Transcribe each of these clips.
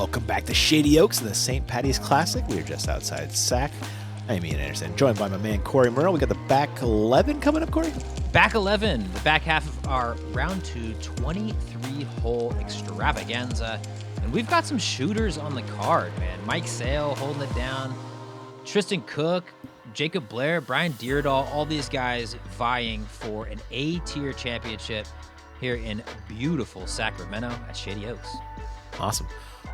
welcome back to Shady Oaks and the St. Patty's Classic. We are just outside Sac. I'm Ian Anderson, joined by my man Corey Merle. We got the back 11 coming up, Corey. Back 11, the back half of our round 2 23-hole extravaganza. And we've got some shooters on the card, man. Mike Sale holding it down. Tristen Cook, Jacob Blair, Brian Dyrdahl, all these guys vying for an A-tier championship here in beautiful Sacramento at Shady Oaks. Awesome.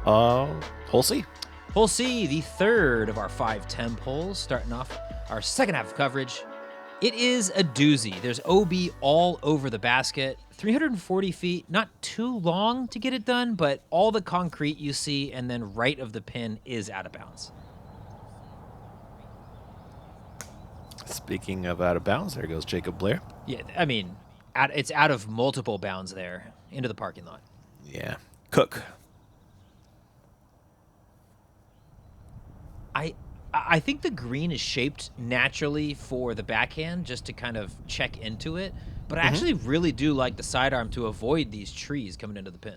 Hole C. Hole C, the third of our 5 temp holes, starting off our second half of coverage. It is a doozy. There's OB all over the basket. 340 feet, not too long to get it done, but all the concrete you see and then right of the pin is out of bounds. Speaking of out of bounds, there goes Jacob Blair. Yeah, I mean, it's out of multiple bounds there into the parking lot. Yeah. Cook. I think the green is shaped naturally for the backhand just to kind of check into it, but I actually really do like the sidearm to avoid these trees coming into the pin.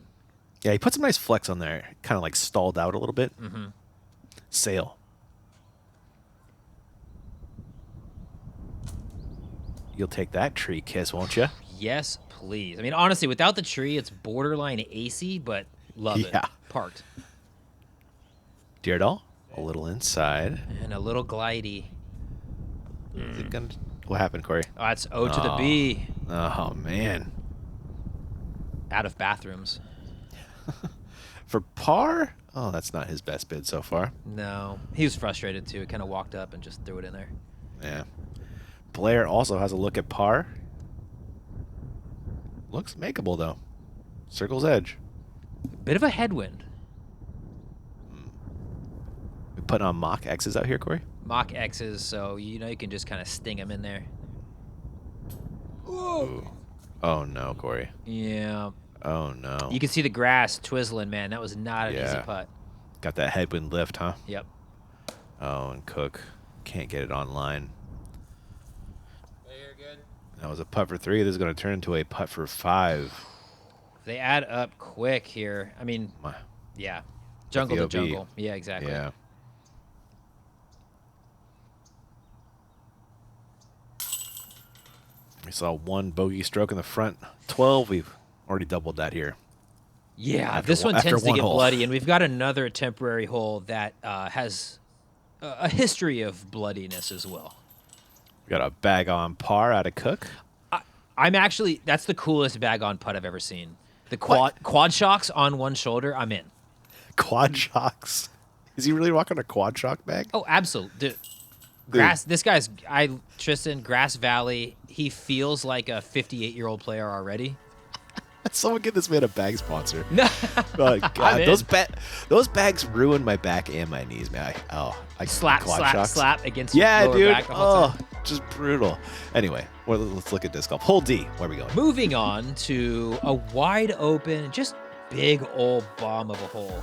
Yeah, he put some nice flex on there. Kind of like stalled out a little bit. Sail. You'll take that tree kiss, won't you? Yes, please. I mean, honestly, without the tree, it's borderline AC, but love it. Parked. Dyrdahl, a little inside. And a little glidey. Is it gonna, what happened, Corey? Oh, that's O to the B. Oh, man. Out of bathrooms. For par? Oh, that's not his best bid so far. No. He was frustrated, too. Kind of walked up and just threw it in there. Yeah. Blair also has a look at par. Looks makeable, though. Circle's edge. Bit of a headwind. We putting on mock X's out here, Corey? Mock X's, so you know you can just kind of sting them in there. Ooh. Oh, no, Corey. Yeah. Oh, no. You can see the grass twizzling, man. That was not an easy putt. Got that headwind lift, huh? Yep. Oh, and Cook can't get it online. That was a putt for 3. This is going to turn into a putt for 5. They add up quick here. I mean, yeah. Jungle to jungle. Yeah, exactly. Yeah. We saw 1 bogey stroke in the front 12. We've already doubled that here. Yeah, this one tends to get bloody, and we've got another temporary hole that has a history of bloodiness as well. We got a bag on par out of Cook. I'm actually, that's the coolest bag on putt I've ever seen. The quad shocks on one shoulder, I'm in. Quad shocks? Is he really rocking a quad shock bag? Oh, absolutely. This guy's, Tristen, Grass Valley, he feels like a 58-year-old player already. Someone get this man a bag sponsor. No. Oh, God. Those bags ruined my back and my knees, man. I slap against your lower dude. back the whole time. Just brutal. Anyway, let's look at disc golf. Hole D. Where are we going? Moving on to a wide open, just big old bomb of a hole.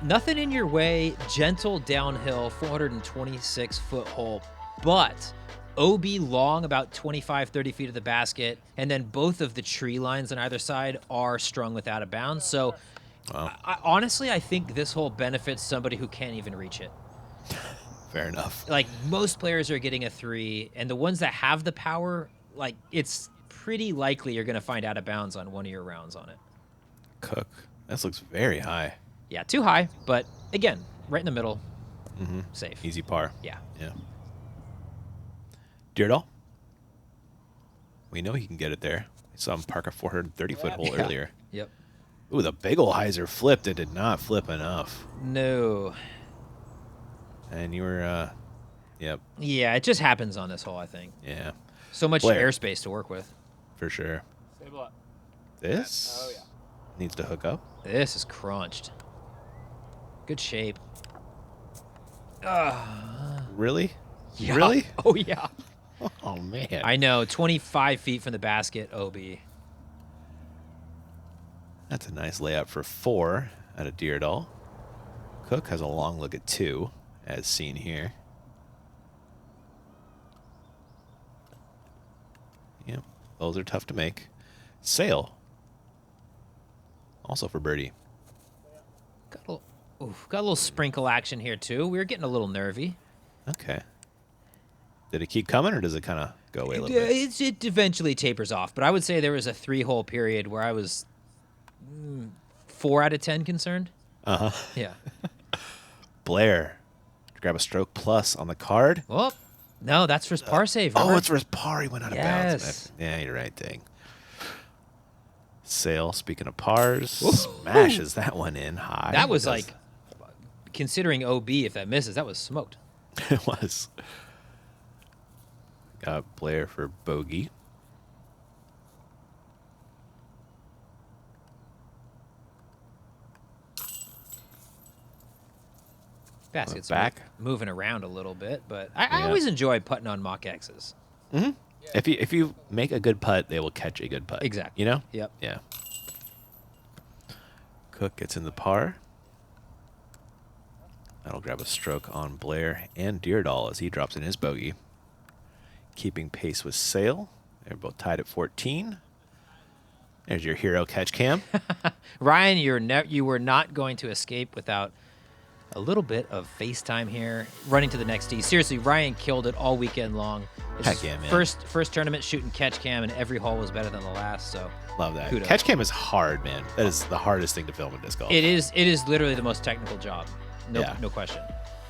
Nothing in your way, gentle downhill, 426-foot hole, but OB long, about 25, 30 feet of the basket, and then both of the tree lines on either side are strung with out of bounds. So, honestly, I think this hole benefits somebody who can't even reach it. Fair enough. Like, most players are getting a 3, and the ones that have the power, like, it's pretty likely you're going to find out of bounds on one of your rounds on it. Cook. This looks very high. Yeah, too high, but, again, right in the middle. Safe. Easy par. Yeah. Yeah. Dyrdahl. We know he can get it there. We saw him park a 430-foot hole earlier. Yep. Ooh, the big ol' hyzer flipped. It did not flip enough. No. And you were, yep. Yeah, it just happens on this hole, I think. Yeah. So much airspace to work with. For sure. Stable up. This needs to hook up. This is crunched. Good shape. Really? Yeah. Really? Oh, yeah. Oh, man. I know. 25 feet from the basket, OB. That's a nice layup for 4 out of Dyrdahl. Cook has a long look at 2, as seen here. Yep, those are tough to make. Sail. Also for birdie. got a little sprinkle action here too. We were getting a little nervy. Okay. Did it keep coming, or does it kind of go away a little bit? It eventually tapers off, but I would say there was a 3-hole period where I was 4 out of 10 concerned. Uh-huh. Yeah. Blair, grab a stroke plus on the card. Oh, no, that's for his par save. Remember? Oh, it's for his par. He went out of bounds. Yes. Yeah, you're right, dang. Sale, speaking of pars, smashes that one in high. That was like, considering OB, if that misses, that was smoked. It was. Got Blair for bogey. Basket's back. moving around a little bit, but I always enjoy putting on mock X's. Mm-hmm. If you make a good putt, they will catch a good putt. Exactly. You know? Yep. Yeah. Cook gets in the par. That'll grab a stroke on Blair and Dyrdahl as he drops in his bogey. Keeping pace with Sale. They're both tied at 14. There's your hero catch cam. Ryan, you were not going to escape without a little bit of FaceTime here. Running to the next tee. Seriously, Ryan killed it all weekend long. Heck yeah, man. First tournament shooting catch cam, and every hole was better than the last. So Love that. kudos. Catch cam is hard, man. That is the hardest thing to film in disc golf. It is literally the most technical job. No question.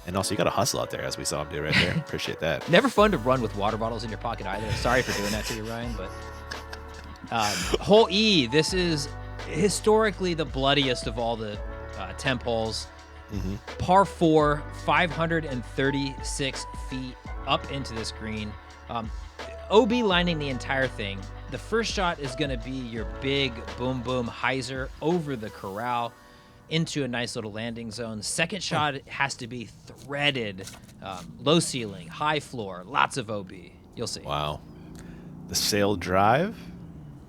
And also, you got to hustle out there, as we saw him do right there. Appreciate that. Never fun to run with water bottles in your pocket either. Sorry for doing that to you, Ryan. But hole E, this is historically the bloodiest of all the temp holes. Mm-hmm. Par 4, 536 feet up into this green. OB lining the entire thing. The first shot is going to be your big boom boom hyzer over the corral into a nice little landing zone. Second shot has to be threaded, low ceiling, high floor, lots of OB. You'll see. Wow. The Sale drive.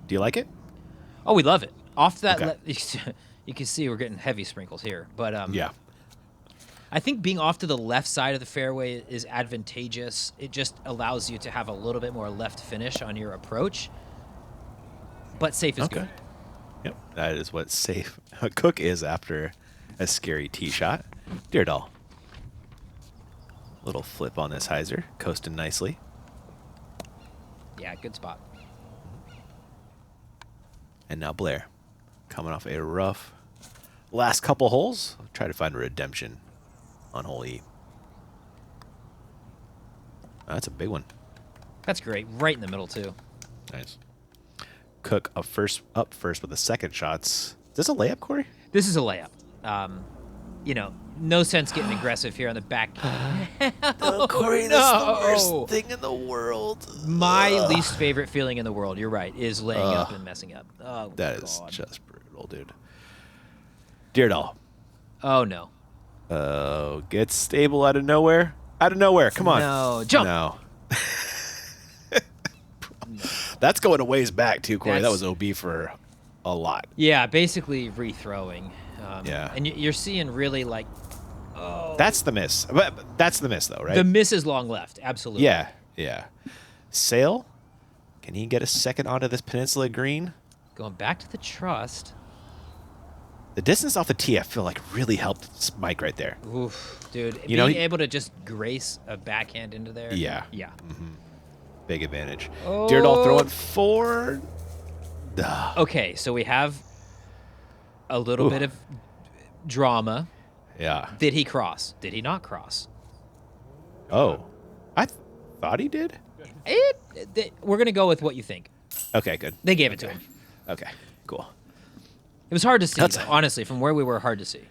Do you like it? Oh, we love it. Off that, Okay. you can see we're getting heavy sprinkles here. But Yeah. I think being off to the left side of the fairway is advantageous. It just allows you to have a little bit more left finish on your approach. But safe is good. Yep. That is what safe Cook is after a scary tee shot. Dyrdahl. Little flip on this hyzer. Coasting nicely. Yeah, good spot. And now Blair. Coming off a rough last couple holes. Try to find a redemption on hole E. That's a big one. That's great. Right in the middle, too. Nice. Cook up first with the second shots. Is this a layup, Corey? This is a layup. No sense getting aggressive here on the back. No, Corey, that's the worst thing in the world. My least favorite feeling in the world, you're right, is laying up and messing up. Oh, That is God. just brutal, dude. Dyrdahl. Oh, no. Gets stable out of nowhere. Out of nowhere. Come on. No. Jump. No. That's going a ways back, too, Corey. That was OB for a lot. Yeah, basically rethrowing. Yeah. And you're seeing really like, That's the miss. But that's the miss, though, right? the miss is long left. Absolutely. Yeah, yeah. Sale, can he get a second onto this peninsula green? Going back to the trust. The distance off the tee, I feel like, really helped Mike right there. Oof, dude. You know, being able to just grace a backhand into there. Yeah. Yeah. Big advantage. Oh. Dyrdahl throwing forward. Okay, so we have a little bit of drama. Yeah. Did he cross? Did he not cross? Oh. I thought he did. We're going to go with what you think. Okay, good. They gave it to him. Okay, cool. It was hard to see, That's- though, honestly, from where we were, hard to see.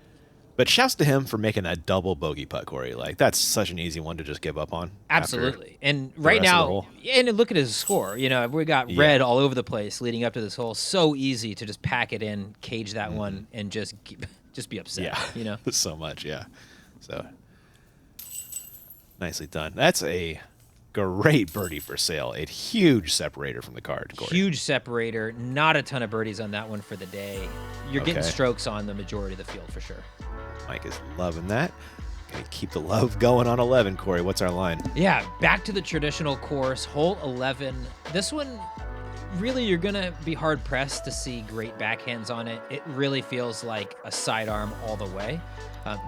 But shouts to him for making that double bogey putt, Corey. Like, that's such an easy one to just give up on. Absolutely. And right rest of the now, hole. and look at his score. We got red all over the place leading up to this hole. So easy to just pack it in, cage that one, and just be upset. Yeah. So much, yeah. So, nicely done. That's a great birdie for Sale. A huge separator from the card, Corey. Huge separator. Not a ton of birdies on that one for the day. You're getting Okay. strokes on the majority of the field for sure. Mike is loving that. Gonna keep the love going on 11, Corey. What's our line? Yeah, back to the traditional course, hole 11. This one, really, you're going to be hard-pressed to see great backhands on it. It really feels like a sidearm all the way.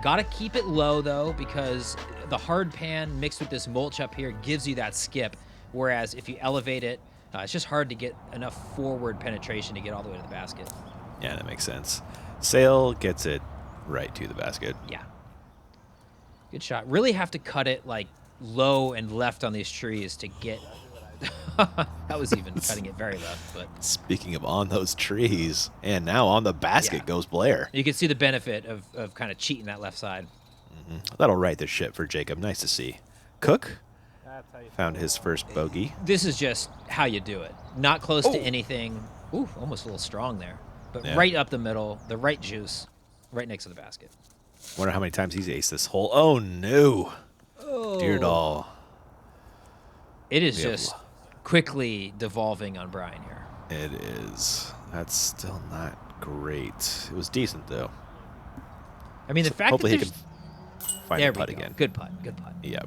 Got to keep it low, though, because the hard pan mixed with this mulch up here gives you that skip, whereas if you elevate it, it's just hard to get enough forward penetration to get all the way to the basket. Yeah, that makes sense. Sail gets it right to the basket. Yeah. Good shot. Really have to cut it, like, low and left on these trees to get... That was even cutting it very left, but... Speaking of on those trees, and now on the basket goes Blair. You can see the benefit of kind of cheating that left side. That'll right the ship for Jacob. Nice to see. Cook found his first bogey. This is just how you do it. Not close to anything. Ooh, almost a little strong there. But right up the middle, the right juice, right next to the basket. Wonder how many times he's aced this hole. Oh, no. Dyrdahl. It is just quickly devolving on Brian here. It is. That's still not great. It was decent, though. I mean, the fact hopefully that he can find the putt again. Good putt. Good putt. Yeah.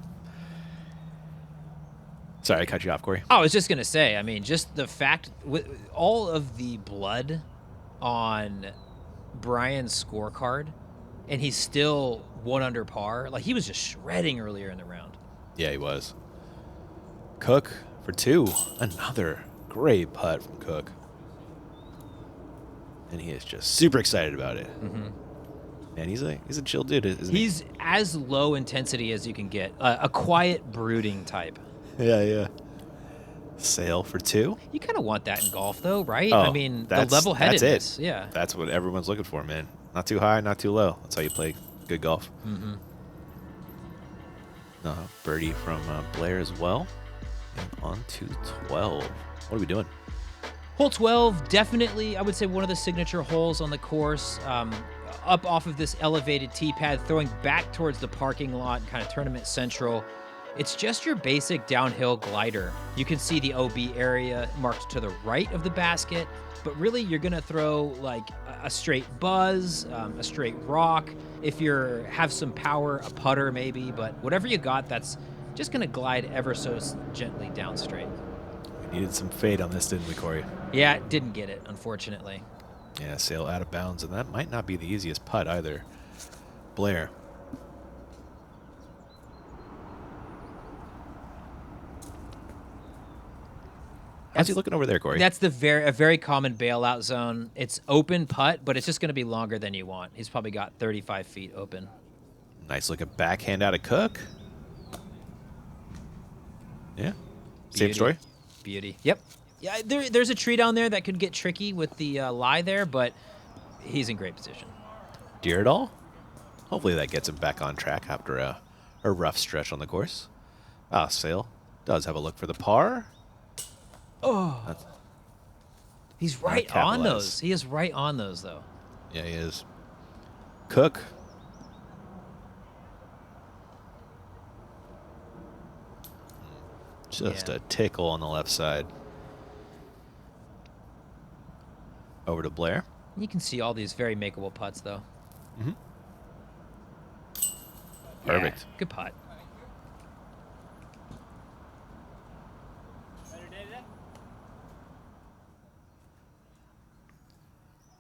Sorry, I cut you off, Corey. Oh, I was just going to say, I mean, just the fact, with all of the blood on Brian's scorecard, and he's still 1 under par. Like, he was just shredding earlier in the round. Yeah, he was. Cook for 2. Another great putt from Cook. And he is just super excited about it. And he's a chill dude, isn't he? He's as low intensity as you can get. A quiet, brooding type. Yeah. Sail for 2. You kind of want that in golf, though, right? Oh, I mean, the level-headedness. That's it. Yeah. That's what everyone's looking for, man. Not too high, not too low. That's how you play good golf. Birdie from Blair as well. And on to 12. What are we doing? Hole 12, definitely, I would say, one of the signature holes on the course. Up off of this elevated tee pad, throwing back towards the parking lot, kind of tournament central. It's just your basic downhill glider. You can see the OB area marked to the right of the basket, but really you're going to throw like a straight buzz, a straight rock. If you have some power, a putter maybe, but whatever you got, that's just going to glide ever so gently down straight. We needed some fade on this, didn't we, Corey? Yeah, didn't get it, unfortunately. Yeah, sail out of bounds, and that might not be the easiest putt either. Blair. How's he looking over there, Corey? That's a very common bailout zone. It's open putt, but it's just going to be longer than you want. He's probably got 35 feet open. Nice looking backhand out of Cook. Yeah. Same story? Beauty. Yep. Yeah, there's a tree down there that could get tricky with the lie there, but he's in great position. Dyrdahl? Hopefully that gets him back on track after a rough stretch on the course. Sail does have a look for the par. Oh. He's right on those. He is right on those, though. Yeah, he is. Cook. Just a tickle on the left side. Over to Blair. You can see all these very makeable putts, though. Perfect. Yeah, good putt.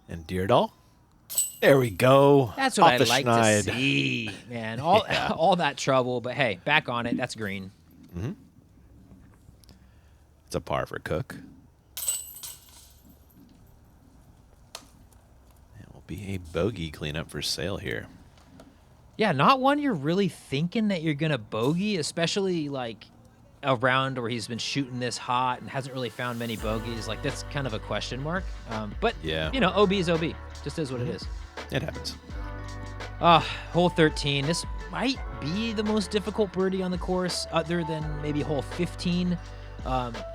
And Dyrdahl. There we go. That's what Off I like schneid. to see, man. All that trouble, but hey, back on it. That's green. It's a par for Cook. It will be a bogey cleanup for Sail here. Yeah, not one you're really thinking that you're going to bogey, especially like a round where he's been shooting this hot and hasn't really found many bogeys. Like, that's kind of a question mark. But, yeah, you know, OB is OB. Just is what it is. It happens. Hole 13. This might be the most difficult birdie on the course other than maybe hole 15.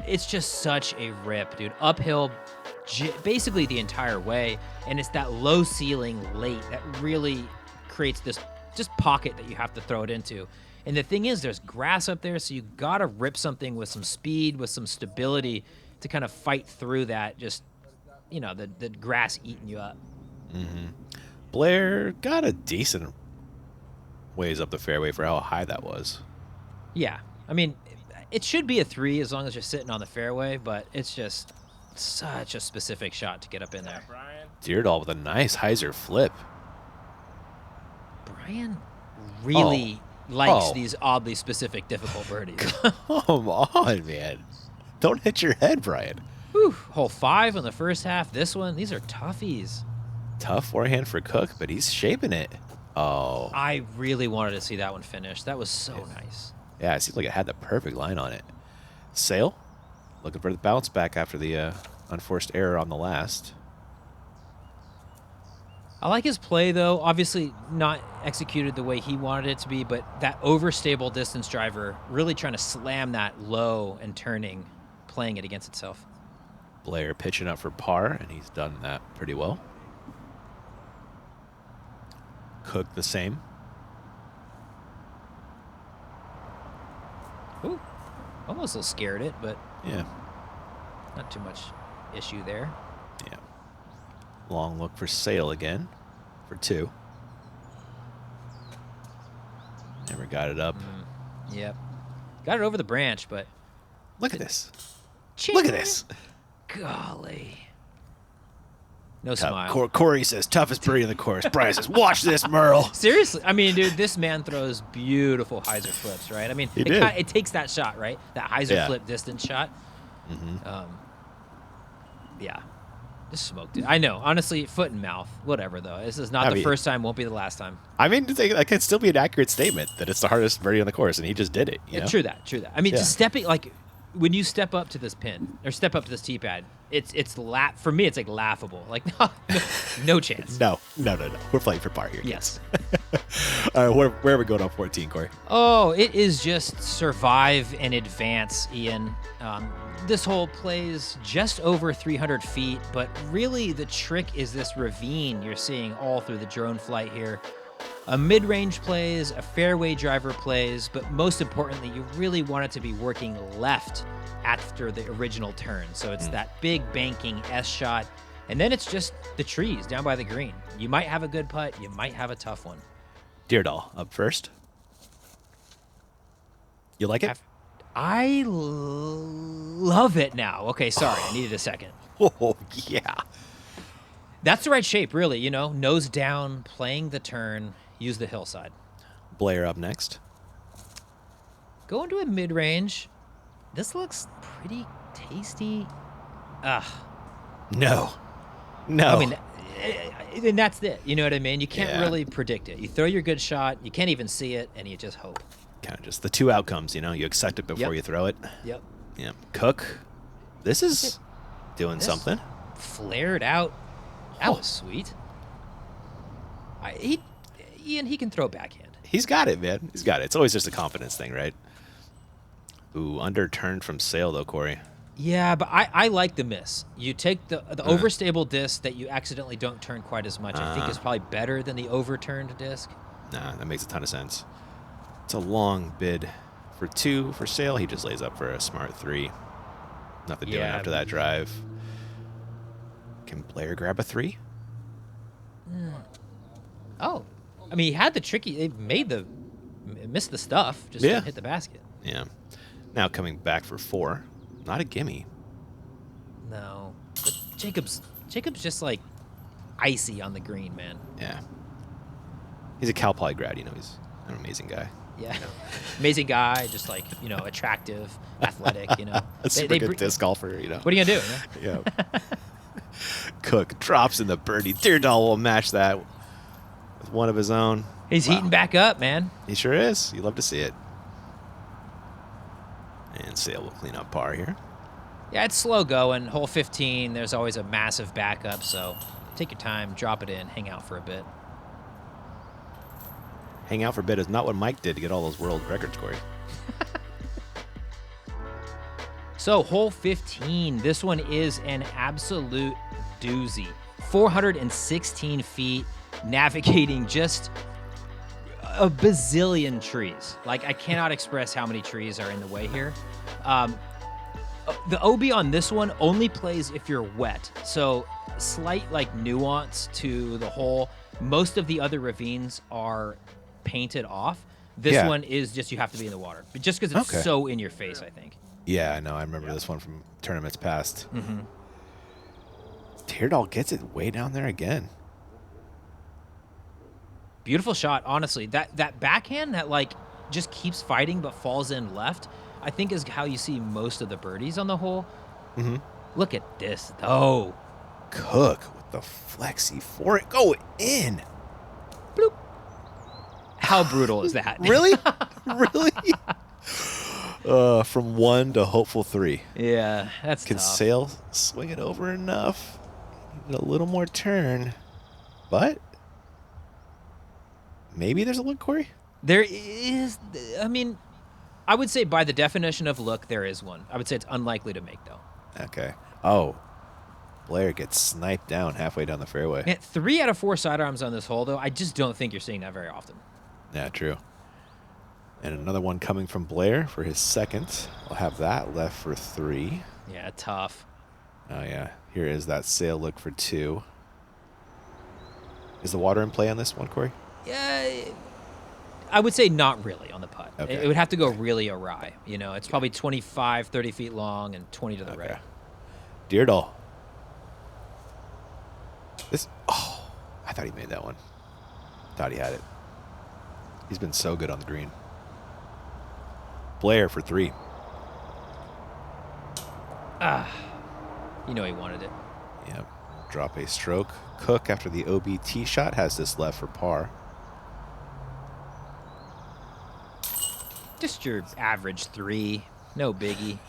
It's just such a rip, dude. Uphill basically the entire way, and it's that low ceiling late that really creates this just pocket that you have to throw it into. And the thing is, there's grass up there, so you got to rip something with some speed, with some stability to kind of fight through that, just, you know, the grass eating you up. Blair got a decent ways up the fairway for how high that was. Yeah. I mean, it should be a 3 as long as you're sitting on the fairway, but it's just such a specific shot to get up in there. Dyrdahl with a nice hyzer flip. Brian really likes Oh. these oddly specific, difficult birdies. Come on, man. Don't hit your head, Brian. Whew, hole 5 in the first half. This one, these are toughies. Tough forehand for Cook, but he's shaping it. Oh. I really wanted to see that one finish. That was so nice. Yeah, it seems like it had the perfect line on it. Sale, looking for the bounce back after the unforced error on the last. I like his play, though. Obviously not executed the way he wanted it to be, but that overstable distance driver, really trying to slam that low and turning, playing it against itself. Blair pitching up for par, and he's done that pretty well. Cook the same. Ooh, almost a little scared it, but Yeah. not too much issue there. Yeah. Long look for Sale again for 2. Never got it up. Yep. Got it over the branch, but... Look at this. Look at this. Golly. No smile. Corey says, toughest birdie in the course. Brian says, watch this, Merle. Seriously. I mean, dude, this man throws beautiful hyzer flips, right? I mean, it takes that shot, right? That hyzer flip distance shot. Yeah. Just smoked it. I know. Honestly, foot and mouth. Whatever, though. This is not the first time, won't be the last time. I mean, that could still be an accurate statement that it's the hardest birdie on the course, and he just did it. You know? True that. I mean, just stepping, like, when you step up to this pin, or step up to this tee pad, for me, it's like laughable. Like, no chance. No. We're playing for par here. Yes. All right, where are we going on 14, Corey? Oh, it is just survive and advance, Ian. This hole plays just over 300 feet, but really the trick is this ravine you're seeing all through the drone flight here. A mid-range plays, a fairway driver plays, but most importantly, you really want it to be working left after the original turn. So it's that big banking S shot, and then it's just the trees down by the green. You might have a good putt, you might have a tough one. Dyrdahl up first. You like it? I love it now. Okay, sorry, I needed a second. Oh, yeah. That's the right shape, really, you know, nose down, playing the turn, use the hillside. Blair up next. Going to a mid-range. This looks pretty tasty. No. I mean, and that's it. You know what I mean? You can't really predict it. You throw your good shot, you can't even see it, and you just hope. Kind of just the 2 outcomes, you know? You accept it before you throw it. Yep. Yeah. Cook. This is doing something. Flared out. That was sweet. Ian, he can throw backhand. He's got it, man. He's got it. It's always just a confidence thing, right? Ooh, underturned from Sale, though, Corey. Yeah, but I like the miss. You take the overstable disc that you accidentally don't turn quite as much. I think is probably better than the overturned disc. Nah, that makes a ton of sense. It's a long bid for 2 for Sale. He just lays up for a smart 3. Nothing doing after that drive. Can Blair grab a 3? Oh, I mean, he had the tricky. Missed the stuff. Just didn't hit the basket. Yeah. Now coming back for 4. Not a gimme. No, but Jacob's just like icy on the green, man. Yeah. He's a Cal Poly grad. You know, he's an amazing guy. Yeah, amazing guy, just like, you know, attractive, athletic, you know. A super good disc golfer, you know. What are you gonna do? Yeah. Cook drops in the birdie. Dyrdahl will match that with one of his own. He's heating back up, man. He sure is. You love to see it. And Sale will clean up par here. Yeah, it's slow going. Hole 15, there's always a massive backup, so take your time, drop it in, hang out for a bit. Hang out for a bit is not what Mike did to get all those world records, Corey. So, hole 15, this one is an absolute doozy. 416 feet, navigating just a bazillion trees. Like, I cannot express how many trees are in the way here. The OB on this one only plays if you're wet. So, slight, like, nuance to the hole. Most of the other ravines are painted off. This one is just you have to be in the water. But just because it's so in your face, I think. Yeah, I know. I remember this one from tournaments past. Dyrdahl gets it way down there again. Beautiful shot, honestly. That backhand that like just keeps fighting but falls in left, I think is how you see most of the birdies on the hole. Mm-hmm. Look at this, though. Cook with the flexi for it. Go in. Bloop. How brutal is that? Really? Really? From 1 to hopeful 3. Yeah, that's Can tough. Sail swing it over enough? Need a little more turn. But maybe there's a look, Corey? There is, I mean, I would say by the definition of look, there is one. I would say it's unlikely to make, though. Okay. Oh, Blair gets sniped down halfway down the fairway. Man, 3 out of 4 sidearms on this hole, though. I just don't think you're seeing that very often. Yeah, true. And another one coming from Blair for his second. We'll have that left for 3. Yeah, tough. Oh, yeah. Here is that Sail look for 2. Is the water in play on this one, Corey? Yeah, I would say not really on the putt. Okay. It would have to go really awry. You know, it's probably 25, 30 feet long and 20 to the right. Dyrdahl. Oh, I thought he made that one. Thought he had it. He's been so good on the green. Blair for 3. You know he wanted it. Yep. Drop a stroke. Cook, after the OB shot, has this left for par. Just your average 3. No biggie.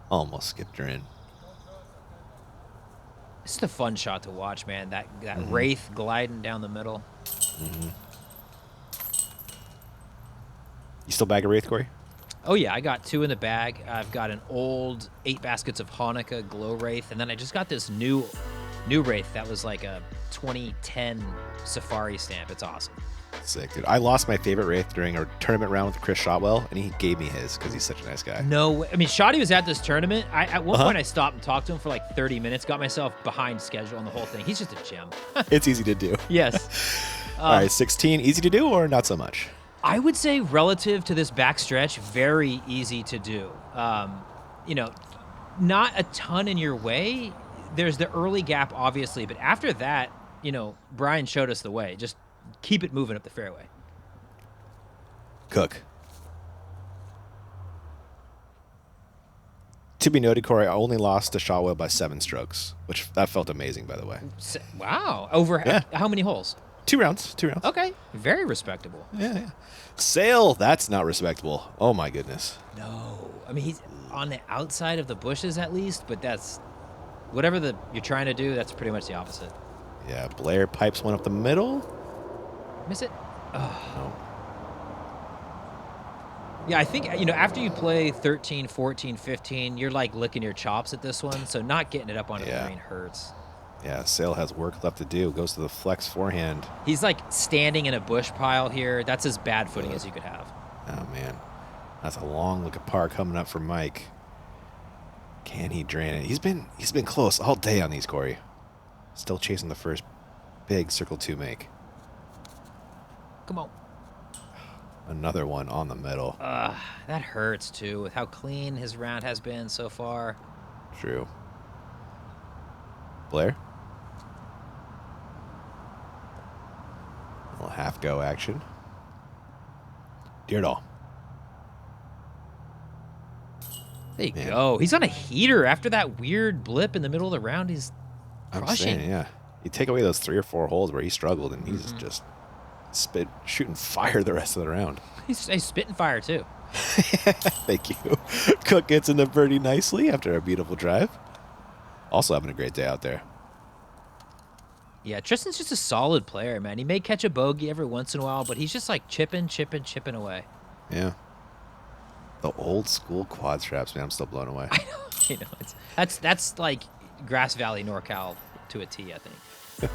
Almost skipped her in. It's the fun shot to watch, man. That wraith gliding down the middle. Mm-hmm. You still bag a Wraith, Corey? Oh, yeah, I got 2 in the bag. I've got an old 8 baskets of Hanukkah glow wraith, and then I just got this new wraith that was like a 2010 safari stamp. It's awesome. Sick, dude. I lost my favorite Wraith during a tournament round with Chris Shotwell, and he gave me his because he's such a nice guy. No, I mean, Shoddy was at this tournament. At one point, I stopped and talked to him for like 30 minutes, got myself behind schedule on the whole thing. He's just a gem. It's easy to do. Yes. All right, 16, easy to do or not so much? I would say relative to this backstretch, very easy to do. You know, not a ton in your way. There's the early gap, obviously, but after that, you know, Brian showed us the way. Just keep it moving up the fairway. Cook. To be noted, Corey, I only lost to Shotwell by 7 strokes, which that felt amazing, by the way. Wow. Over how many holes? 2 rounds. Okay. Very respectable. Yeah. Sail, that's not respectable. Oh, my goodness. No. I mean, he's on the outside of the bushes at least, but that's whatever you're trying to do, that's pretty much the opposite. Yeah, Blair pipes one up the middle. Miss it? Oh. No. Yeah, I think, you know, after you play 13, 14, 15, you're like licking your chops at this one, so not getting it up onto the green hurts. Yeah, Sail has work left to do. Goes to the flex forehand. He's like standing in a bush pile here. That's as bad footing as you could have. Oh, man. That's a long look at par coming up for Mike. Can he drain it? He's been close all day on these, Corey. Still chasing the first big circle 2 make. Come on. Another one on the middle. That hurts, too, with how clean his round has been so far. True. Blair? A little half-go action. Dyrdahl. There you go. He's on a heater after that weird blip in the middle of the round. He's crushing. I'm saying, yeah. You take away those 3 or 4 holes where he struggled, and he's just shooting fire the rest of the round. He's spitting fire, too. Thank you. Cook gets in the birdie nicely after a beautiful drive. Also having a great day out there. Yeah, Tristan's just a solid player, man. He may catch a bogey every once in a while, but he's just like chipping away. Yeah. The old school quad straps, man. I'm still blown away. I know. You know, that's like Grass Valley, NorCal to a T, I think.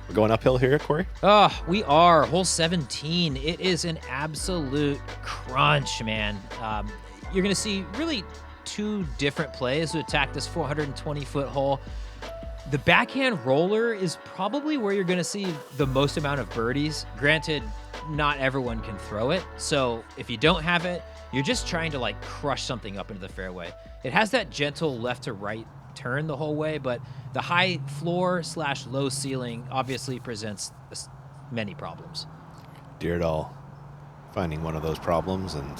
We're going uphill here, Corey? Oh, we are. Hole 17. It is an absolute crunch, man. You're going to see really 2 different plays to attack this 420-foot hole. The backhand roller is probably where you're going to see the most amount of birdies. Granted, not everyone can throw it. So if you don't have it, You're just trying to like crush something up into the fairway. It has that gentle left to right turn the whole way, but the high floor / low ceiling obviously presents many problems. Dyrdahl finding one of those problems and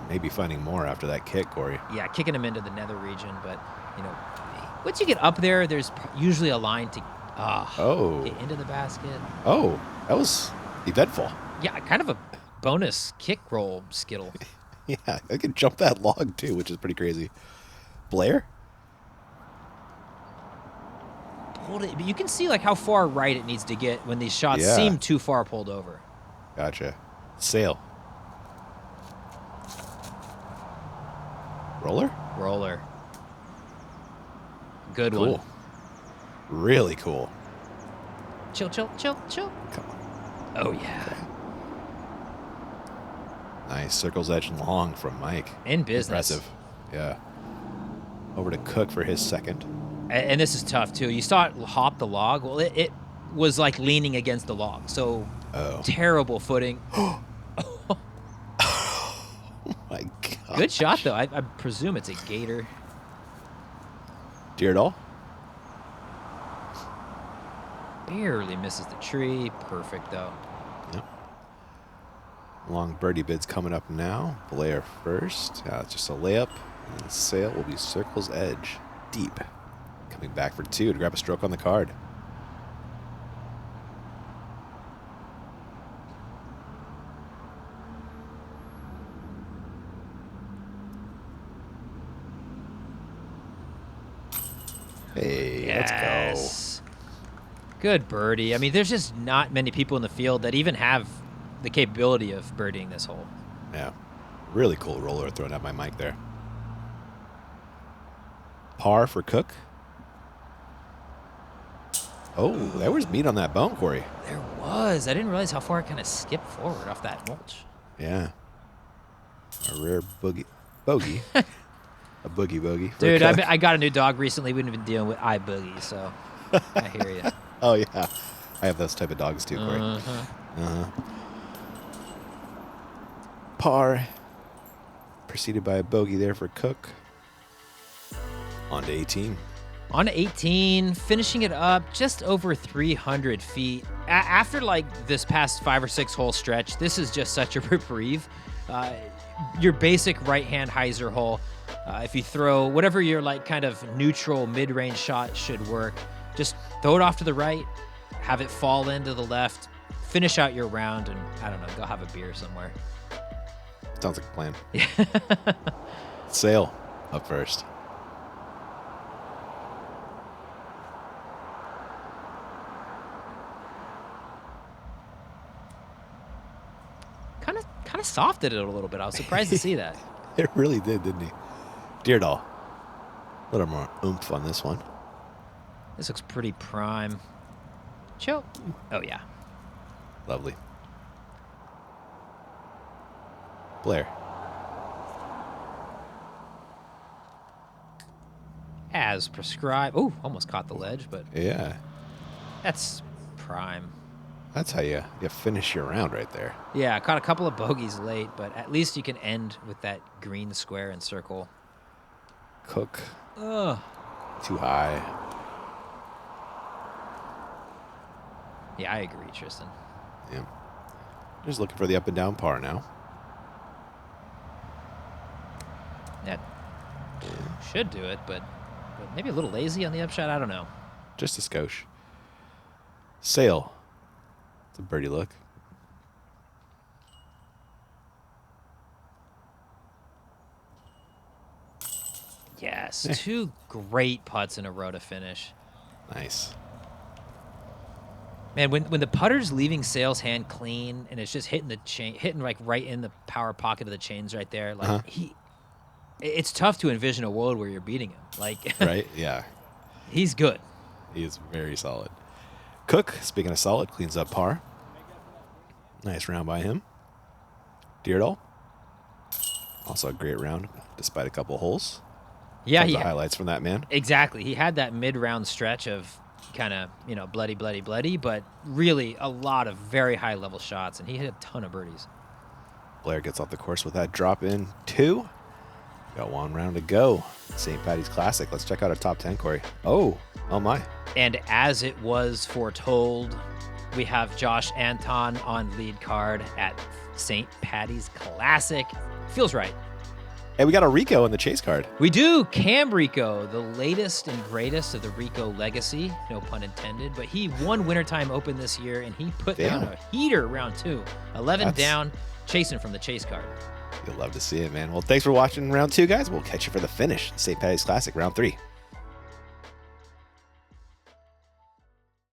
maybe finding more after that kick, Corey. Yeah, kicking him into the nether region, but once you get up there, there's usually a line to get into the basket. Oh, that was eventful. Yeah, kind of a bonus kick roll skittle. Yeah, I can jump that log too, which is pretty crazy. Blair? Pulled it, but you can see like how far right it needs to get when these shots seem too far pulled over. Gotcha. Sail. Roller? Roller. Good Cool. one. Really cool. Chill. Come on. Oh, yeah. Okay. Nice. Circle's edge long from Mike. In business. Impressive. Yeah. Over to Cook for his second. And this is tough, too. You saw it hop the log. Well, it was like leaning against the log. So terrible footing. Oh, my God. Good shot, though. I presume it's a gator. Dyrdahl? Barely misses the tree. Perfect, though. Yep. Long birdie bids coming up now. Blair first. Just a layup. And the sail will be Circle's edge. Deep. Coming back for two to grab a stroke on the card. Hey, let's go. Good birdie. I mean, there's just not many people in the field that even have the capability of birdieing this hole. Yeah. Really cool roller thrown at my mic there. Par for Cook. Oh, there was meat on that bone, Corey. There was. I didn't realize how far it kind of skipped forward off that mulch. Yeah. A rare bogey. A boogie. Dude, I got a new dog recently. We've been dealing with eye boogies, so I hear you. Oh, yeah. I have those type of dogs too, Corey. Par. Preceded by a bogey there for Cook. On to 18. On to 18, finishing it up just over 300 feet. After like this past 5 or 6 hole stretch, this is just such a reprieve. Your basic right-hand hyzer hole, if you throw whatever your like kind of neutral mid-range shot should work, just throw it off to the right, have it fall into the left, finish out your round, and I don't know, go have a beer somewhere. Sounds like a plan. Sail up first. Kind of softed it a little bit. I was surprised to see that. It really did, didn't he? Dyrdahl. A little more oomph on this one. This looks pretty prime. Chill. Oh, yeah. Lovely. Blair. As prescribed. Ooh, almost caught the ledge, but Yeah. that's prime. That's how you finish your round right there. Yeah, I caught a couple of bogeys late, but at least you can end with that green square and circle. Cook. Ugh. Too high. Yeah, I agree, Tristan. Yeah. Just looking for the up and down par now. That should do it, but maybe a little lazy on the upshot. I don't know. Just a skosh. Sail. It's a birdie look. Yes, 2 great putts in a row to finish. Nice. Man, when the putter's leaving Sail's hand clean and it's just hitting the chain, hitting like right in the power pocket of the chains right there, like it's tough to envision a world where you're beating him. Like, Right? Yeah. He's good. He is very solid. Cook, speaking of solid, cleans up par. Nice round by him. Dyrdahl. Also a great round, despite a couple holes. Yeah, the highlights from that man. Exactly. He had that mid-round stretch of kind of, bloody, but really a lot of very high-level shots, and he hit a ton of birdies. Blair gets off the course with that drop in 2. Got 1 round to go. St. Patty's Classic. Let's check out our top 10, Corey. Oh my. And as it was foretold, we have Josh Anton on lead card at St. Patty's Classic. Feels right. Hey, we got a Rico in the chase card. We do. Cam Rico, the latest and greatest of the Rico legacy. No pun intended. But he won Wintertime Open this year, and he put down a heater round 2. 11 down, chasing from the chase card. You'll love to see it, man. Well, thanks for watching round 2, guys. We'll catch you for the finish. St. Patty's Classic, round 3.